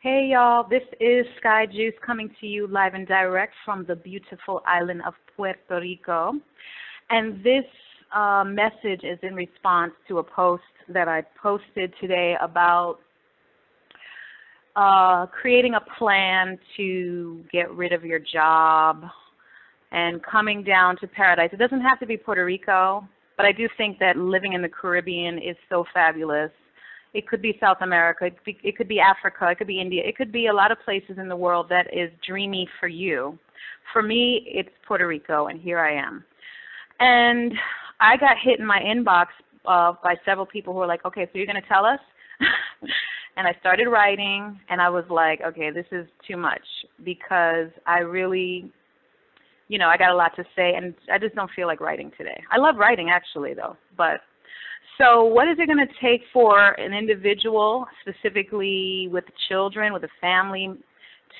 Hey y'all, this is Sky Juice coming to you live and direct from the beautiful island of Puerto Rico. And this message is in response to a post that I posted today about creating a plan to get rid of your job and coming down to paradise. It doesn't have to be Puerto Rico, but I do think that living in the Caribbean is so fabulous. It could be South America, it could be Africa, it could be India, it could be a lot of places in the world that is dreamy for you. For me, it's Puerto Rico, and here I am. And I got hit in my inbox by several people who were like, okay, so you're going to tell us? And I started writing, and I was like, okay, this is too much because I really, I got a lot to say, and I just don't feel like writing today. I love writing, actually, though, but so what is it going to take for an individual, specifically with children, with a family,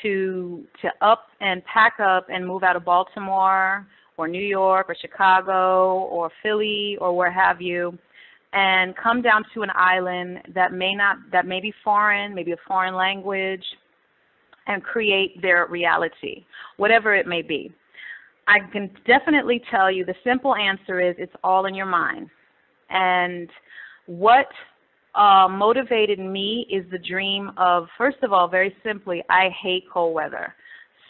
to up and pack up and move out of Baltimore or New York or Chicago or Philly or where have you, and come down to an island that may be foreign, maybe a foreign language, and create their reality, whatever it may be? I can definitely tell you the simple answer is it's all in your mind. And what motivated me is the dream of, first of all, very simply, I hate cold weather.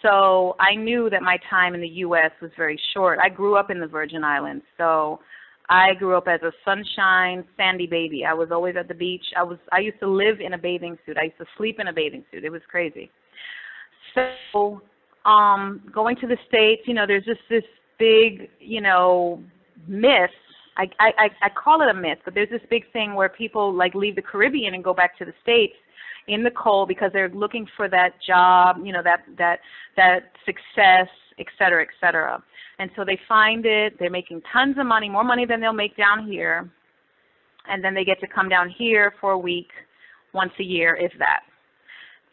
So I knew that my time in the U.S. was very short. I grew up in the Virgin Islands, so I grew up as a sunshine, sandy baby. I was always at the beach. I used to live in a bathing suit. I used to sleep in a bathing suit. It was crazy. So going to the States, there's just this big, myth. I call it a myth, but there's this big thing where people leave the Caribbean and go back to the States in the cold because they're looking for that job, that success, et cetera, et cetera. And so they find it, they're making tons of money, more money than they'll make down here, and then they get to come down here for a week, once a year, if that.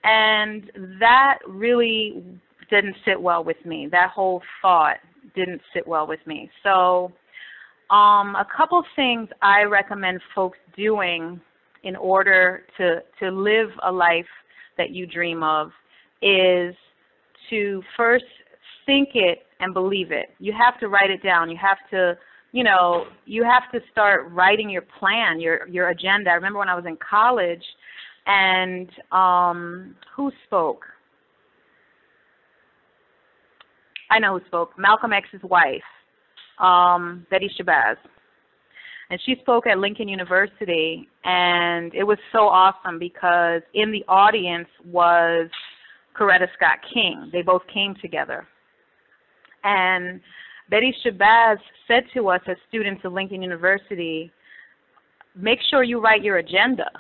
And that really didn't sit well with me. That whole thought didn't sit well with me. So a couple things I recommend folks doing in order to live a life that you dream of is to first think it and believe it. You have to write it down. You have to, you have to start writing your plan, your agenda. I remember when I was in college, and who spoke? I know who spoke. Malcolm X's wife. Betty Shabazz. And she spoke at Lincoln University, and it was so awesome because in the audience was Coretta Scott King. They both came together. And Betty Shabazz said to us as students of Lincoln University, make sure you write your agenda.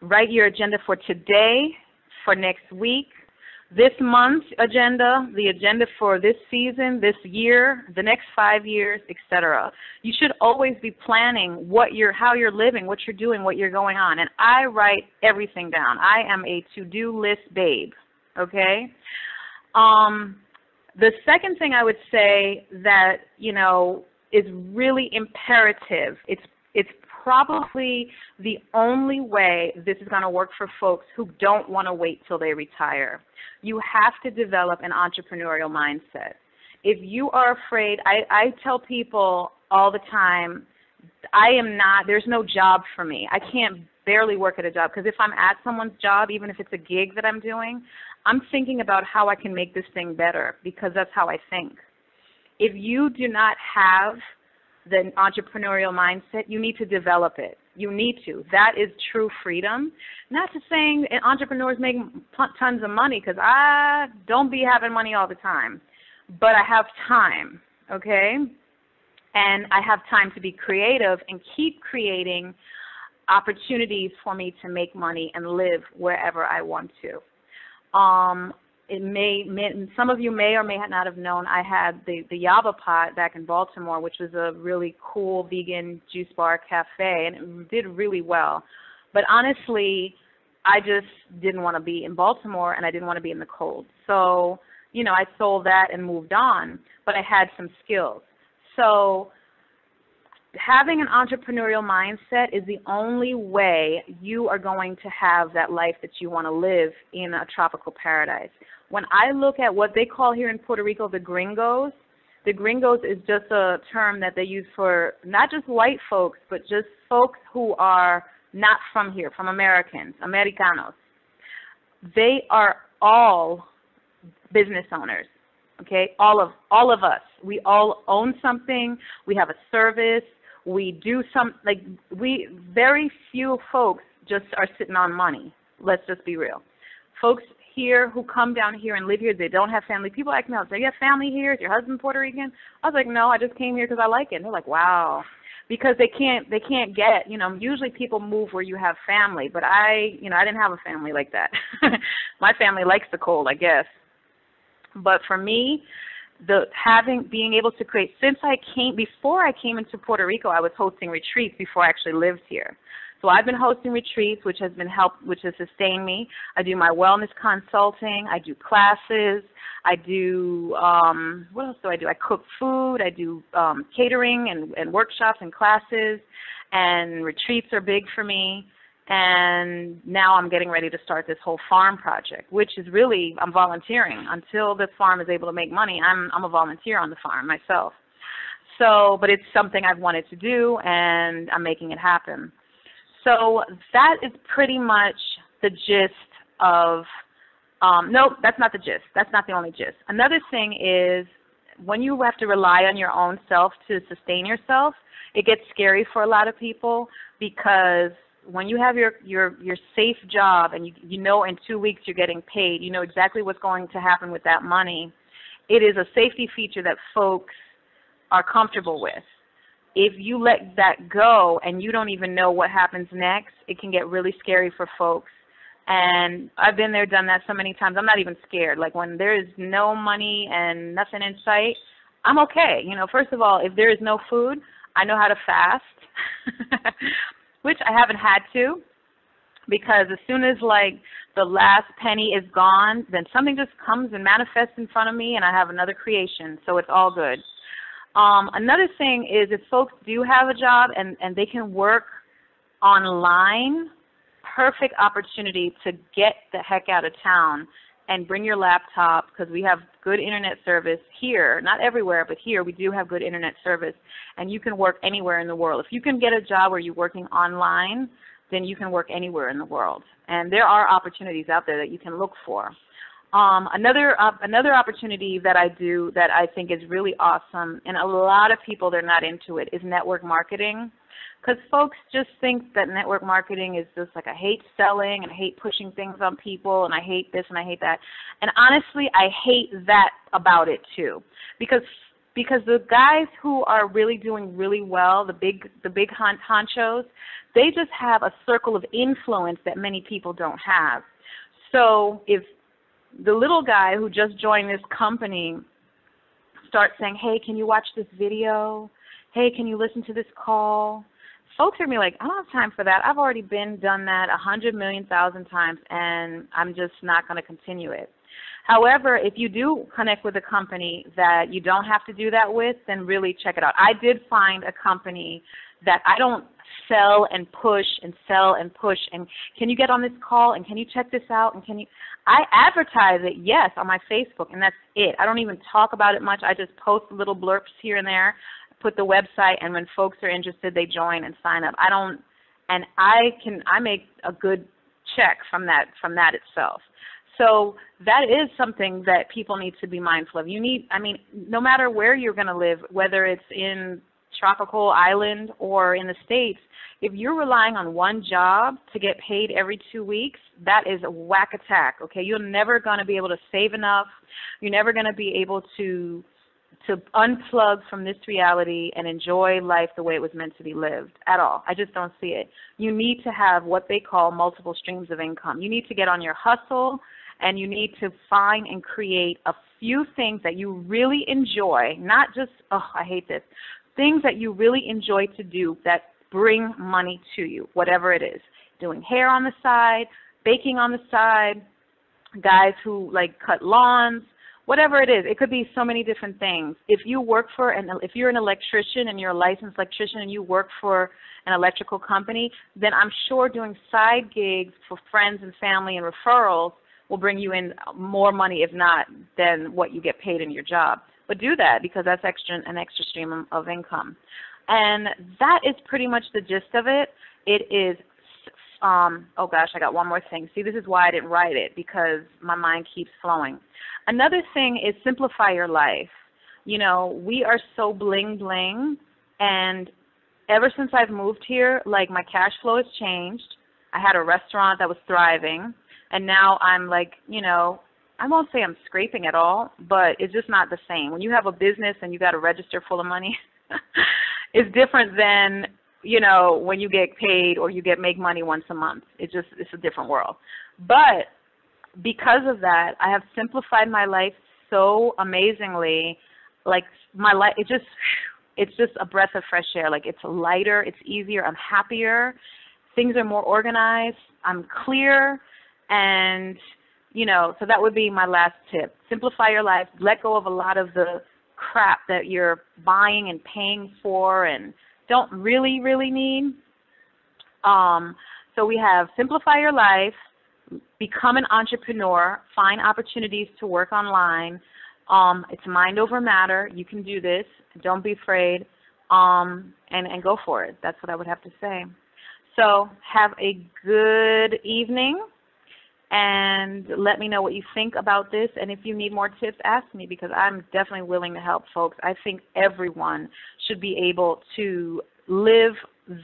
Write your agenda for today, for next week, this month's agenda, the agenda for this season, this year, the next 5 years, etc. You should always be planning how you're living, what you're doing, what you're going on. And I write everything down. I am a to-do list babe, okay? The second thing I would say that, is really imperative, it's probably the only way this is going to work for folks who don't want to wait till they retire. You have to develop an entrepreneurial mindset. If you are afraid, I tell people all the time, there's no job for me. I can't barely work at a job because if I'm at someone's job, even if it's a gig that I'm doing, I'm thinking about how I can make this thing better because that's how I think. If you do not have the entrepreneurial mindset, you need to develop it. You need to. That is true freedom. Not to saying entrepreneurs make tons of money because I don't be having money all the time, but I have time, okay? And I have time to be creative and keep creating opportunities for me to make money and live wherever I want to. Some of you may or may not have known I had the Yaba Pot back in Baltimore, which was a really cool vegan juice bar cafe, and it did really well. But honestly, I just didn't want to be in Baltimore, and I didn't want to be in the cold. So, I sold that and moved on, but I had some skills. So having an entrepreneurial mindset is the only way you are going to have that life that you want to live in a tropical paradise. When I look at what they call here in Puerto Rico the gringos is just a term that they use for not just white folks, but just folks who are not from here, from Americanos. They are all business owners. Okay, all of us. We all own something. We have a service. We do very few folks just are sitting on money. Let's just be real. Folks here who come down here and live here, they don't have family. People ask me, "Do you have family here? Is your husband Puerto Rican?" I was like, "No, I just came here because I like it." And they're like, "Wow," because they can't get. Usually people move where you have family, but I didn't have a family like that. My family likes the cold, I guess. But for me, being able to create, before I came into Puerto Rico, I was hosting retreats before I actually lived here. So I've been hosting retreats, which has sustained me. I do my wellness consulting. I do classes. I do, what else do? I cook food. I do catering and workshops and classes. And retreats are big for me. And now I'm getting ready to start this whole farm project, which is really, I'm volunteering. Until the farm is able to make money, I'm a volunteer on the farm myself. So, but it's something I've wanted to do, and I'm making it happen. So that is pretty much the gist of, no, that's not the gist. That's not the only gist. Another thing is when you have to rely on your own self to sustain yourself, it gets scary for a lot of people, because when you have your safe job and you know in 2 weeks you're getting paid, you know exactly what's going to happen with that money, it is a safety feature that folks are comfortable with. If you let that go and you don't even know what happens next, it can get really scary for folks. And I've been there, done that so many times. I'm not even scared. Like when there is no money and nothing in sight, I'm okay. First of all, if there is no food, I know how to fast. Which I haven't had to, because as soon as the last penny is gone, then something just comes and manifests in front of me, and I have another creation, so it's all good. Another thing is if folks do have a job and they can work online, perfect opportunity to get the heck out of town and bring your laptop, because we have good internet service here. Not everywhere, but here we do have good internet service, and you can work anywhere in the world. If you can get a job where you're working online, then you can work anywhere in the world. And there are opportunities out there that you can look for. Another opportunity that I do that I think is really awesome, and a lot of people, they're not into it, is network marketing. Because folks just think that network marketing is just like, I hate selling and I hate pushing things on people and I hate this and I hate that. And honestly, I hate that about it too. Because the guys who are really doing really well, the big honchos, they just have a circle of influence that many people don't have. So if the little guy who just joined this company starts saying, hey, can you watch this video? Hey, can you listen to this call? Folks are going to be like, I don't have time for that. I've already done that 100 million thousand times, and I'm just not going to continue it. However, if you do connect with a company that you don't have to do that with, then really check it out. I did find a company that I don't sell and push and sell and push, and can you get on this call, and can you check this out, and I advertise it, yes, on my Facebook, and that's it. I don't even talk about it much. I just post little blurbs here and there, put the website, and when folks are interested, they join and sign up. I make a good check from that itself. So that is something that people need to be mindful of. No matter where you're going to live, whether it's in tropical island or in the States, if you're relying on one job to get paid every 2 weeks, that is a whack attack, okay? You're never going to be able to save enough. You're never going to be able to unplug from this reality and enjoy life the way it was meant to be lived at all. I just don't see it. You need to have what they call multiple streams of income. You need to get on your hustle, and you need to find and create a few things that you really enjoy, not just, oh, I hate this, things that you really enjoy to do that bring money to you, whatever it is. Doing hair on the side, baking on the side, guys who cut lawns, whatever it is. It could be so many different things. If you work for if you're an electrician and you're a licensed electrician and you work for an electrical company, then I'm sure doing side gigs for friends and family and referrals will bring you in more money, if not, than what you get paid in your job. But do that, because that's an extra stream of income. And that is pretty much the gist of it. It is, oh gosh, I got one more thing. See, this is why I didn't write it, because my mind keeps flowing. Another thing is simplify your life. You know, we are so bling bling, and ever since I've moved here, like, my cash flow has changed. I had a restaurant that was thriving, and now I'm like, you know, I won't say I'm scraping at all, but it's just not the same. When you have a business and you got a register full of money, it's different than, you know, when you get paid or you make money once a month. It's a different world. But because of that, I have simplified my life so amazingly. Like, my life, it's just a breath of fresh air. Like, it's lighter, it's easier, I'm happier, things are more organized, I'm clear, and, you know, so that would be my last tip. Simplify your life. Let go of a lot of the crap that you're buying and paying for and don't really, really need. So we have simplify your life, become an entrepreneur, find opportunities to work online. It's mind over matter. You can do this. Don't be afraid, and go for it. That's what I would have to say. So have a good evening, and let me know what you think about this. And if you need more tips, ask me, because I'm definitely willing to help folks. I think everyone should be able to live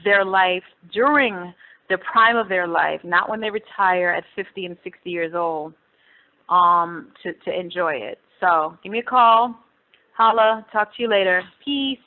their life during the prime of their life, not when they retire at 50 and 60 years old, to enjoy it. So give me a call. Holla. Talk to you later. Peace.